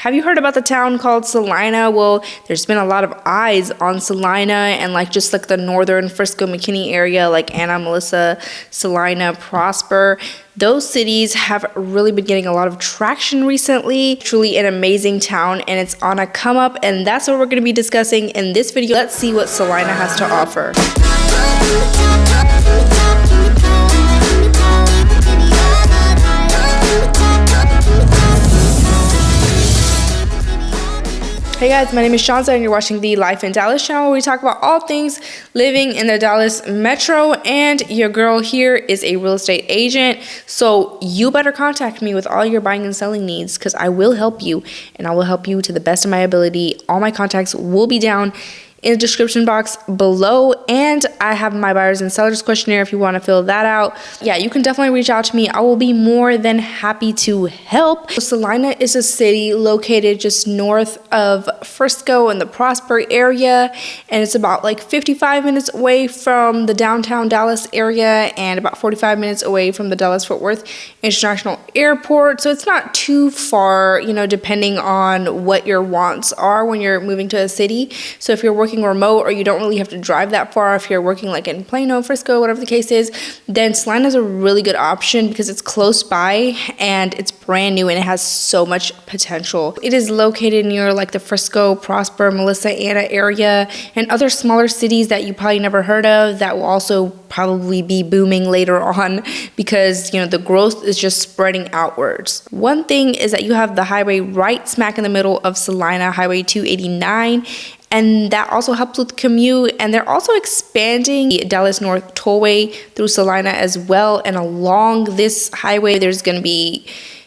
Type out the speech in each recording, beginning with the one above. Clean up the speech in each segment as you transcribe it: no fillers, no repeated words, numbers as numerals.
Have you heard about the town called Celina? Well, there's been a lot of eyes on Celina and like just like the northern Frisco, McKinney area, like Anna, Melissa, Celina, Prosper. Those cities have really been getting a lot of traction recently. Truly an amazing town, and it's on a come up, and that's what we're going to be discussing in this video. Let's see what Celina has to offer. Hey guys, my name is Shanza and you're watching the Life in Dallas channel, where we talk about all things living in the Dallas metro, and your girl here is a real estate agent, so you better contact me with all your buying and selling needs, because I will help you, and I will help you to the best of my ability. All my contacts will be down in the description box below, and I have my buyers and sellers questionnaire if you want to fill that out. Yeah, you can definitely reach out to me. I will be more than happy to help. Celina is a city located just north of Frisco in the Prosper area, and it's about like 55 minutes away from the downtown Dallas area and about 45 minutes away from the Dallas-Fort Worth International Airport. So it's not too far, you know, depending on what your wants are when you're moving to a city. So if you're working remote or you don't really have to drive that far, if you're working like in Plano, Frisco, whatever the case is, then Celina is a really good option because it's close by and it's brand new and it has so much potential. It is located near like the Frisco, Prosper, Melissa, Anna area and other smaller cities that you probably never heard of that will also probably be booming later on because, you know, the growth is just spreading outwards. One thing is that you have the highway right smack in the middle of Celina, Highway 289, and that also helps with commute. And they're also expanding the Dallas North Tollway through Celina as well. And along this highway, there's going to be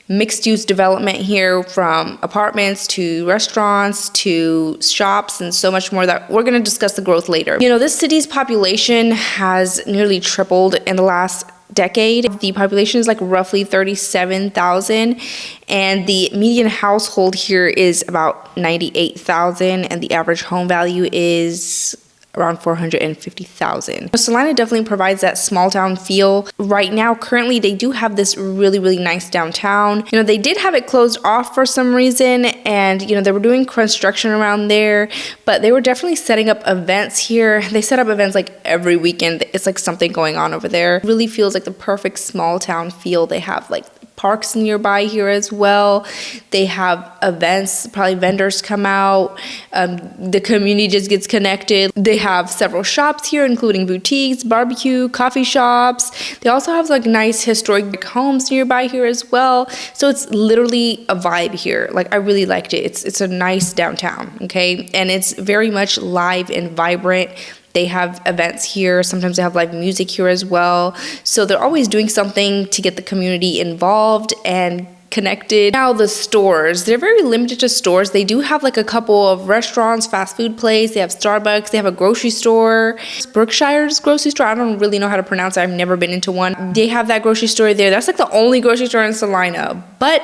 mixed-use development here, from apartments to restaurants to shops and so much more that we're going to discuss the growth later. You know, this city's population has nearly tripled in the last decade. The population is like roughly 37,000, and the median household here is about 98,000, and the average home value is around 450,000. Celina definitely provides that small town feel. Right now, currently, they do have this really nice downtown. You know, they did have it closed off for some reason, and you know, they were doing construction around there, but they were definitely setting up events here. They set up events like every weekend. It's like something going on over there. It really feels like the perfect small town feel. They have like parks nearby here as well. They have events, probably vendors come out. The community just gets connected. They have several shops here, including boutiques, barbecue, coffee shops. They also have like nice historic homes nearby here as well. So it's literally a vibe here. Like, I really liked it. It's a nice downtown, okay? And it's very much live and vibrant. They have events here. Sometimes they have live music here as well. So they're always doing something to get the community involved and connected. Now the stores, they're very limited to stores. They do have like a couple of restaurants, fast food place. They have Starbucks. They have a grocery store. Berkshire's grocery store. I don't really know how to pronounce it. I've never been into one. They have that grocery store there. That's like the only grocery store in Celina. But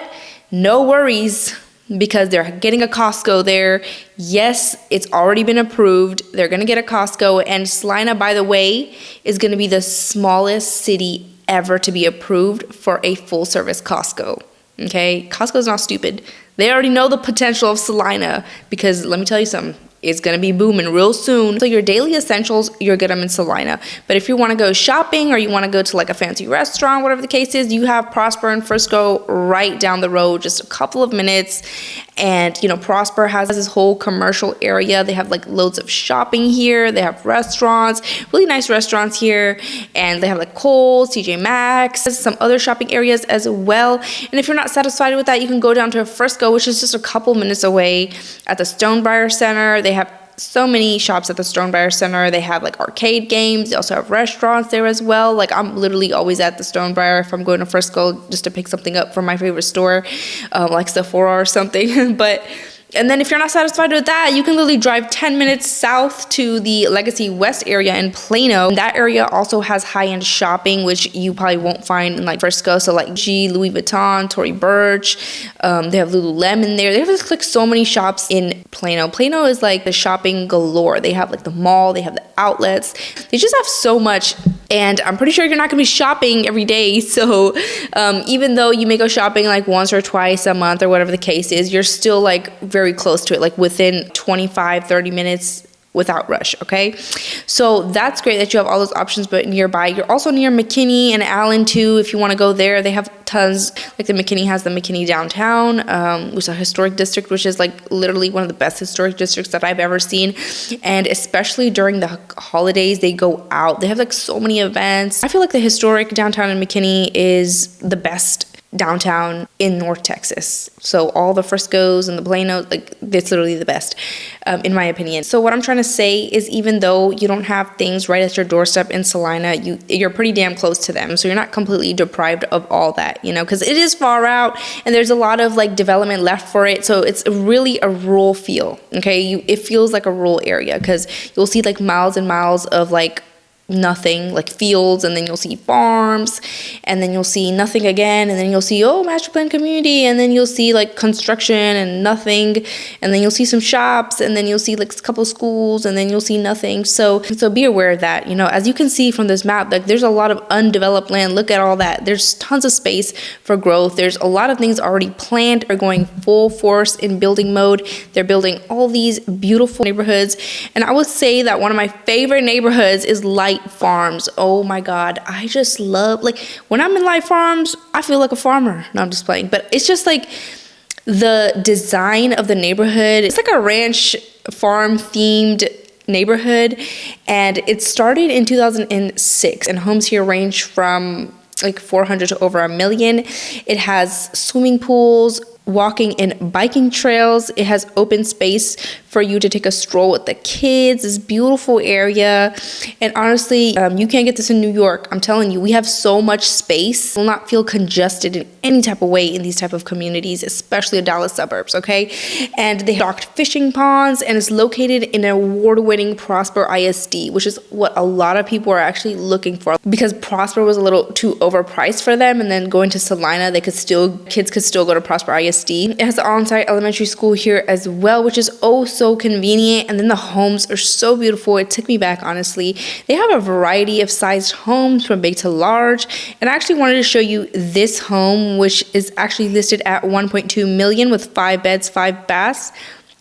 no worries, because they're getting a Costco there. Yes, it's already been approved. They're going to get a Costco. And Celina, by the way, is going to be the smallest city ever to be approved for a full-service Costco. Okay? Costco's not stupid. They already know the potential of Celina, because let me tell you something. It's going to be booming real soon. So your daily essentials, you'll get them in Celina. But if you want to go shopping or you want to go to like a fancy restaurant, whatever the case is, you have Prosper and Frisco right down the road, just a couple of minutes. And, you know, Prosper has this whole commercial area. They have like loads of shopping here. They have restaurants, really nice restaurants here. And they have like Kohl's, TJ Maxx, some other shopping areas as well. And if you're not satisfied with that, you can go down to Frisco, which is just a couple minutes away, at the Stonebriar Center. They have so many shops at the Stonebriar Center. They have like arcade games. They also have restaurants there as well. Like, I'm literally always at the Stonebriar if I'm going to Frisco just to pick something up from my favorite store, like Sephora or something. And then if you're not satisfied with that, you can literally drive 10 minutes south to the Legacy West area in Plano. That area also has high-end shopping, which you probably won't find in like Frisco. So like Louis Vuitton, Tory Burch, they have Lululemon there. They have like so many shops in Plano. Plano is like the shopping galore. They have like the mall, they have the outlets. They just have so much And I'm pretty sure you're not gonna be shopping every day. So even though you may go shopping like once or twice a month or whatever the case is, you're still like very close to it, like within 25-30 minutes without rush. Okay, so that's great that you have all those options but nearby. You're also near Mckinney and Allen too. If you want to go there, they have tons. Like the Mckinney has the Mckinney downtown, which is a historic district, which is like literally one of the best historic districts that I've ever seen. And especially during the holidays, they go out. They have like so many events. I feel like the historic downtown in Mckinney is the best downtown in North Texas. So all the Friscos and the Plano, like it's literally the best, in my opinion. So what I'm trying to say is, even though you don't have things right at your doorstep in Celina, you're pretty damn close to them. So you're not completely deprived of all that, you know, because it is far out and there's a lot of like development left for it. So it's really a rural feel. Okay, it feels like a rural area because you'll see like miles and miles of like nothing, like fields, and then you'll see farms, and then you'll see nothing again, and then you'll see master plan community, and then you'll see like construction and nothing, and then you'll see some shops, and then you'll see like a couple schools, and then you'll see nothing. So be aware of that. You know, as you can see from this map, like there's a lot of undeveloped land. Look at all that. There's tons of space for growth. There's a lot of things already planned or going full force in building mode. They're building all these beautiful neighborhoods, and I would say that one of my favorite neighborhoods is Light Farms. Oh my God, I just love, like when I'm in Light Farms, I feel like a farmer. No, I'm just playing, but it's just like the design of the neighborhood. It's like a ranch farm themed neighborhood, and it started in 2006, and homes here range from like 400 to over 1 million. It has swimming pools, walking and biking trails. It has open space for you to take a stroll with the kids. This beautiful area. And honestly, you can't get this in New York. I'm telling you, we have so much space. Will not feel congested in any type of way in these type of communities, especially the Dallas suburbs, okay? And they have docked fishing ponds, and it's located in an award-winning Prosper ISD, which is what a lot of people are actually looking for, because Prosper was a little too overpriced for them, and then going to Celina, kids could still go to Prosper ISD. It has an on-site elementary school here as well, which is oh so convenient. And then the homes are so beautiful. It took me back, honestly. They have a variety of sized homes from big to large. And I actually wanted to show you this home, which is actually listed at 1.2 million with 5 beds, 5 baths.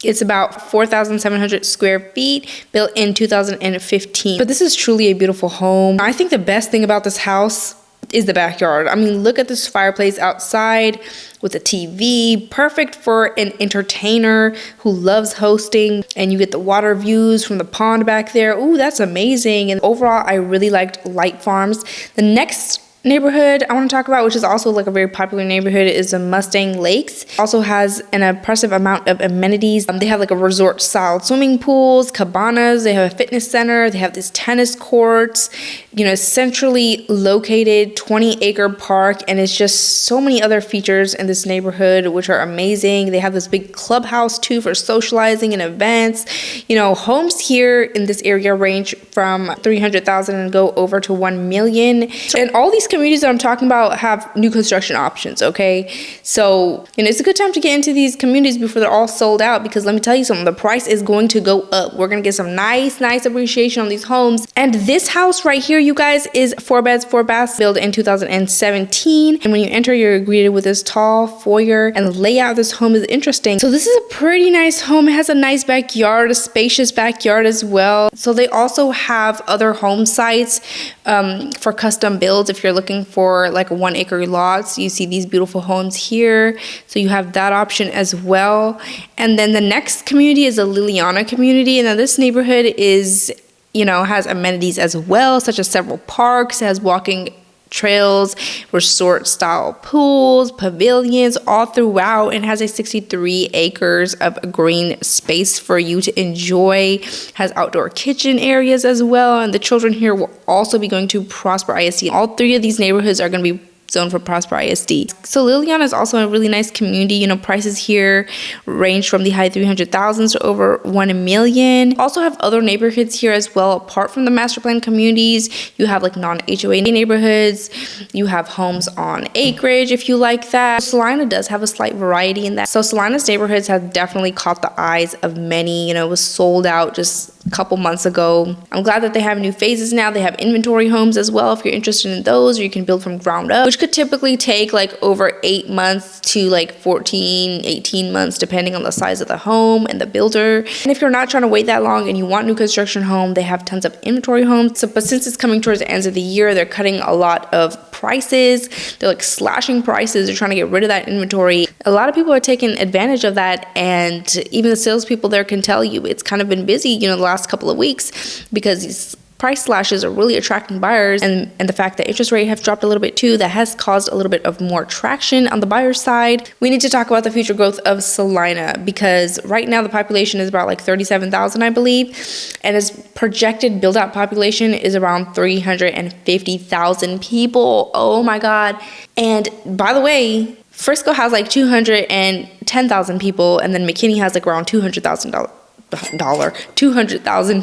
It's about 4,700 square feet, built in 2015. But this is truly a beautiful home. I think the best thing about this house is the backyard. I mean, look at this fireplace outside with a TV, perfect for an entertainer who loves hosting, and you get the water views from the pond back there. Ooh, that's amazing. And overall, I really liked Light Farms. The next neighborhood I want to talk about, which is also like a very popular neighborhood, is the Mustang Lakes. Also has an impressive amount of amenities. They have like a resort style swimming pools, cabanas, they have a fitness center, they have these tennis courts, you know, centrally located 20-acre park, and it's just so many other features in this neighborhood which are amazing. They have this big clubhouse too for socializing and events. You know, homes here in this area range from 300,000 and go over to 1 million. And all these communities that I'm talking about have new construction options, okay? So, you know, it's a good time to get into these communities before they're all sold out, because let me tell you something, the price is going to go up. We're going to get some nice appreciation on these homes. And this house right here, you guys, is 4 beds, 4 baths, built in 2017. And when you enter, you're greeted with this tall foyer, and the layout of this home is interesting. So this is a pretty nice home. It has a nice backyard, a spacious backyard as well. So they also have other home sites for custom builds. If you're looking for like 1-acre lots, you see these beautiful homes here. So you have that option as well. And then the next community is a Liliyana community. And then this neighborhood is, you know, has amenities as well, such as several parks. It has walking trails, resort style pools, pavilions all throughout, and has a 63 acres of green space for you to enjoy. Has outdoor kitchen areas as well, and the children here will also be going to Prosper ISD. All 3 of these neighborhoods are going to be zoned for Prosper ISD. So Liliyana is also a really nice community. You know, prices here range from the high 300,000s to over 1 million. Also have other neighborhoods here as well. Apart from the master plan communities, you have like non-HOA neighborhoods. You have homes on acreage if you like that. Celina does have a slight variety in that. So Celina's neighborhoods have definitely caught the eyes of many. You know, it was sold out just a couple months ago. I'm glad that they have new phases now. They have inventory homes as well if you're interested in those, or you can build from ground up, which could typically take like over 8 months to like 14, 18 months, depending on the size of the home and the builder. And if you're not trying to wait that long and you want new construction home, they have tons of inventory homes. So, but since it's coming towards the end of the year, they're cutting a lot of prices. They're like slashing prices. They're trying to get rid of that inventory. A lot of people are taking advantage of that, and even the salespeople there can tell you it's kind of been busy, the last couple of weeks, because these price slashes are really attracting buyers, and the fact that interest rate have dropped a little bit too, that has caused a little bit of more traction on the buyer's side. We need to talk about the future growth of Celina, because right now the population is about like 37,000, I believe, and its projected build-out population is around 350,000 people. Oh my God. And by the way, Frisco has like 210,000 people, and then Mckinney has like around 200,000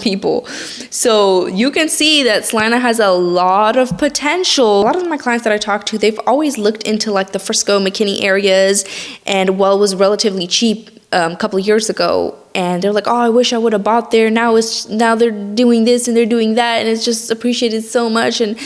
people. So you can see that Celina has a lot of potential. A lot of my clients that I talk to, they've always looked into like the Frisco, McKinney areas, and it was relatively cheap a couple of years ago, and they're like, oh, I wish I would have bought there. Now they're doing this and they're doing that, and it's just appreciated so much, and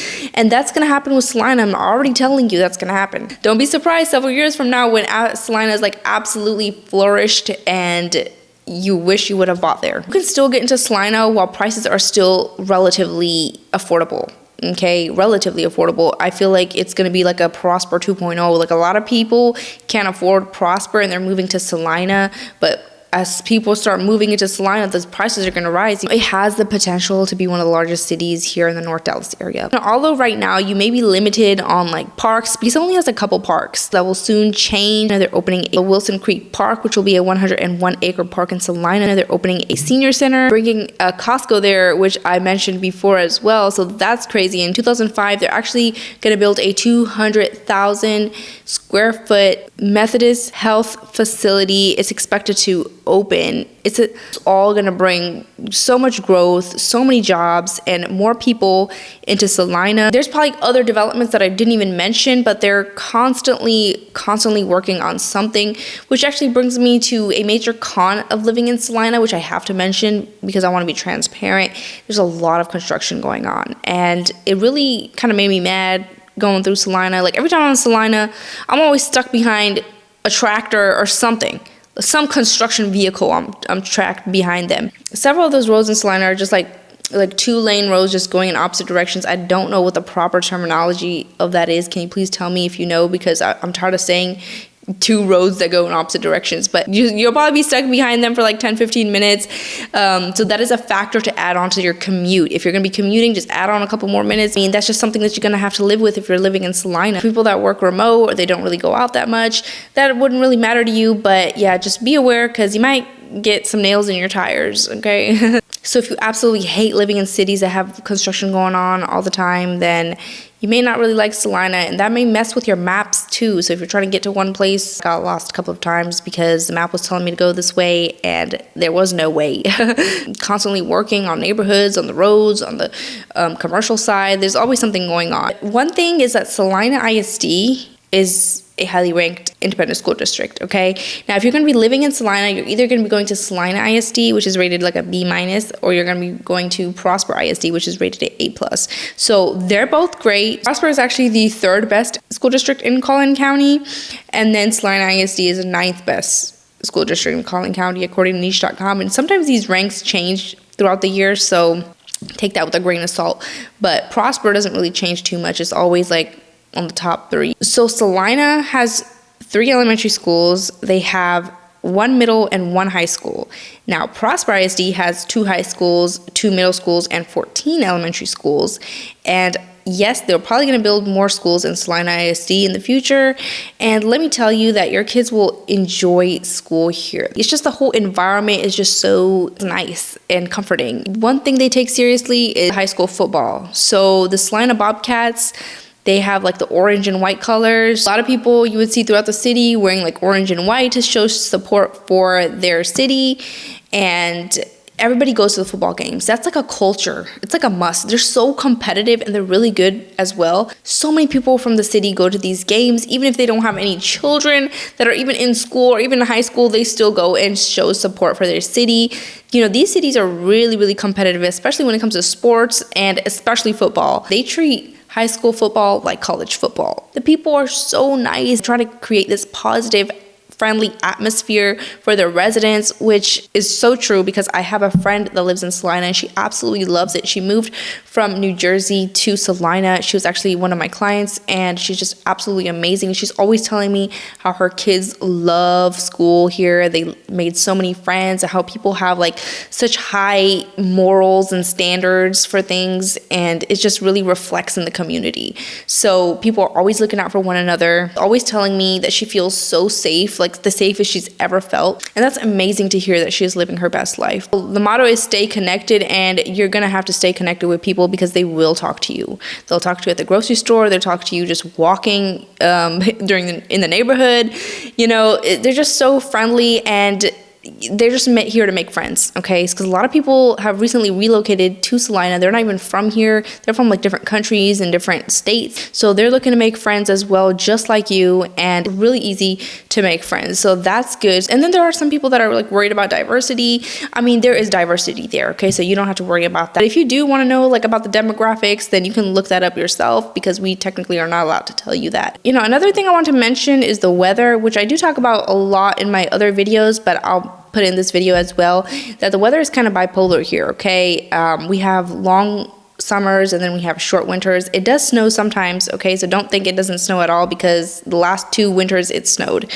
that's gonna happen with Celina. I'm already telling you that's gonna happen. Don't be surprised several years from now when Celina is like absolutely flourished and you wish you would have bought there. You can still get into Celina while prices are still relatively affordable. Okay, relatively affordable. I feel like it's going to be like a Prosper 2.0. Like a lot of people can't afford Prosper and they're moving to Celina, but as people start moving into Celina, the prices are going to rise. It has the potential to be one of the largest cities here in the North Dallas area. Now, although right now you may be limited on like parks, because it only has a couple parks that will soon change. They're opening a Wilson Creek Park, which will be a 101-acre park in Celina. They're opening a senior center, bringing a Costco there, which I mentioned before as well. So that's crazy. In 2005, they're actually going to build a 200,000 square foot Methodist health facility. It's expected to open. It's all going to bring so much growth, so many jobs, and more people into Celina. There's probably other developments that I didn't even mention, but they're constantly working on something, which actually brings me to a major con of living in Celina, which I have to mention because I want to be transparent. There's a lot of construction going on, and it really kind of made me mad going through Celina. Like every time I'm in Celina, I'm always stuck behind a tractor or something. Some construction vehicle, I'm tracked behind them. Several of those roads in Celina are just like 2-lane roads just going in opposite directions. I don't know what the proper terminology of that is. Can you please tell me if you know? Because I'm tired of saying 2 roads that go in opposite directions, but you'll probably be stuck behind them for like 10-15 minutes. So that is a factor to add on to your commute. If you're going to be commuting, just add on a couple more minutes. I mean, that's just something that you're going to have to live with if you're living in Celina. People that work remote or they don't really go out that much, that wouldn't really matter to you. But yeah, just be aware because you might get some nails in your tires, okay? So if you absolutely hate living in cities that have construction going on all the time, then you may not really like Celina, and that may mess with your maps too. So if you're trying to get to one place, I got lost a couple of times because the map was telling me to go this way and there was no way. Constantly working on neighborhoods, on the roads, on the commercial side, there's always something going on. One thing is that Celina ISD is a highly ranked independent school district, okay? Now, if you're going to be living in Celina, you're either going to be going to Celina ISD, which is rated like a B-, or you're going to be going to Prosper ISD, which is rated at A+. So they're both great. Prosper is actually the 3rd best school district in Collin County, and then Celina ISD is the 9th best school district in Collin County, according to niche.com. And sometimes these ranks change throughout the year, so take that with a grain of salt. But Prosper doesn't really change too much. It's always like on the top 3. So Celina has 3 elementary schools. They have 1 middle and 1 high school. Now, Prosper ISD has 2 high schools, 2 middle schools, and 14 elementary schools. And yes, they're probably going to build more schools in Celina ISD in the future. And let me tell you that your kids will enjoy school here. It's just the whole environment is just so nice and comforting. One thing they take seriously is high school football. So the Celina Bobcats, they have like the orange and white colors. A lot of people you would see throughout the city wearing like orange and white to show support for their city. And everybody goes to the football games. That's like a culture. It's like a must. They're so competitive and they're really good as well. So many people from the city go to these games, even if they don't have any children that are even in school or even in high school, they still go and show support for their city. You know, these cities are really, really competitive, especially when it comes to sports and especially football. They treat high school football like college football. The people are so nice, trying to create this positive, friendly atmosphere for their residents, which is so true because I have a friend that lives in Celina and she absolutely loves it. She moved from New Jersey to Celina. She was actually one of my clients and she's just absolutely amazing. She's always telling me how her kids love school here. They made so many friends and how people have like such high morals and standards for things, and it just really reflects in the community. So people are always looking out for one another, always telling me that she feels so safe, like the safest she's ever felt. And that's amazing to hear that she is living her best life. The motto is stay connected, and you're gonna have to stay connected with people because they will talk to you. They'll talk to you at the grocery store. They'll talk to you just walking in the neighborhood. You know, they're just so friendly and they're just here to make friends, okay? Because a lot of people have recently relocated to Celina. They're not even from here. They're from like different countries and different states. So they're looking to make friends as well, just like you, and really easy to make friends. So that's good. And then there are some people that are like worried about diversity. I mean, there is diversity there, okay? So you don't have to worry about that. If you do want to know like about the demographics, then you can look that up yourself because we technically are not allowed to tell you that. You know, another thing I want to mention is the weather, which I do talk about a lot in my other videos, but I'll put in this video as well, that the weather is kind of bipolar here, okay? We have long summers and then we have short winters. It does snow sometimes, okay? So don't think it doesn't snow at all because the last 2 winters it snowed.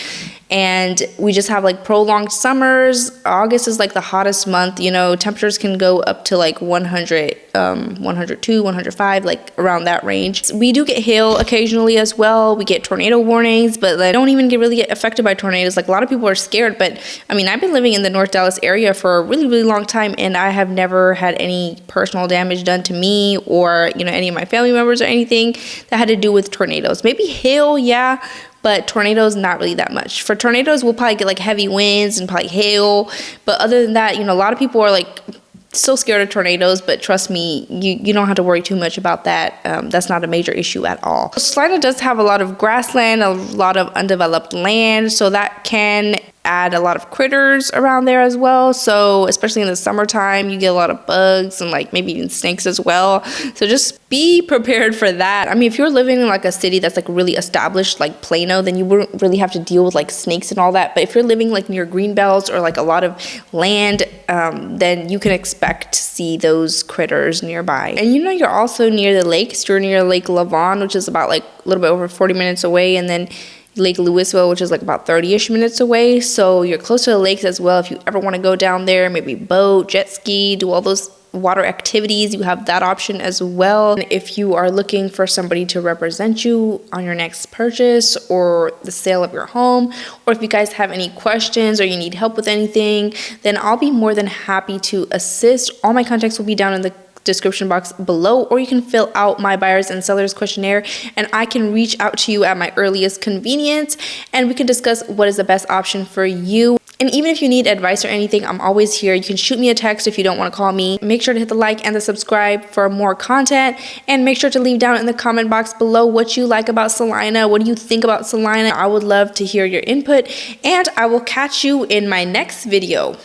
And we just have like prolonged summers. August is like the hottest month, you know, temperatures can go up to like 100, 102, 105, like around that range. We do get hail occasionally as well. We get tornado warnings, but I don't even really get affected by tornadoes. Like a lot of people are scared, but I mean, I've been living in the North Dallas area for a really, really long time and I have never had any personal damage done to me or, you know, any of my family members or anything that had to do with tornadoes. Maybe hail, yeah, but tornadoes, not really that much. For tornadoes, we'll probably get like heavy winds and probably hail. But other than that, you know, a lot of people are like so scared of tornadoes, but trust me, you don't have to worry too much about that. That's not a major issue at all. Celina does have a lot of grassland, a lot of undeveloped land, so that can add a lot of critters around there as well. So especially in the summertime, you get a lot of bugs and like maybe even snakes as well. So just be prepared for that. I mean, if you're living in like a city that's like really established, like Plano, then you wouldn't really have to deal with like snakes and all that. But if you're living like near green belts or like a lot of land, then you can expect to see those critters nearby. And you know, you're also near the lakes. You're near Lake Lavon, which is about like a little bit over 40 minutes away. And then Lake Louisville, which is like about 30-ish minutes away. So you're close to the lakes as well. If you ever want to go down there, maybe boat, jet ski, do all those water activities, you have that option as well. And if you are looking for somebody to represent you on your next purchase or the sale of your home, or if you guys have any questions or you need help with anything, then I'll be more than happy to assist. All my contacts will be down in the description box below, or you can fill out my buyers and sellers questionnaire and I can reach out to you at my earliest convenience and we can discuss what is the best option for you. And even if you need advice or anything, I'm always here. You can shoot me a text if you don't want to call me. Make sure to hit the like and the subscribe for more content, and make sure to leave down in the comment box below what you like about Celina. What do you think about Celina? I would love to hear your input, and I will catch you in my next video.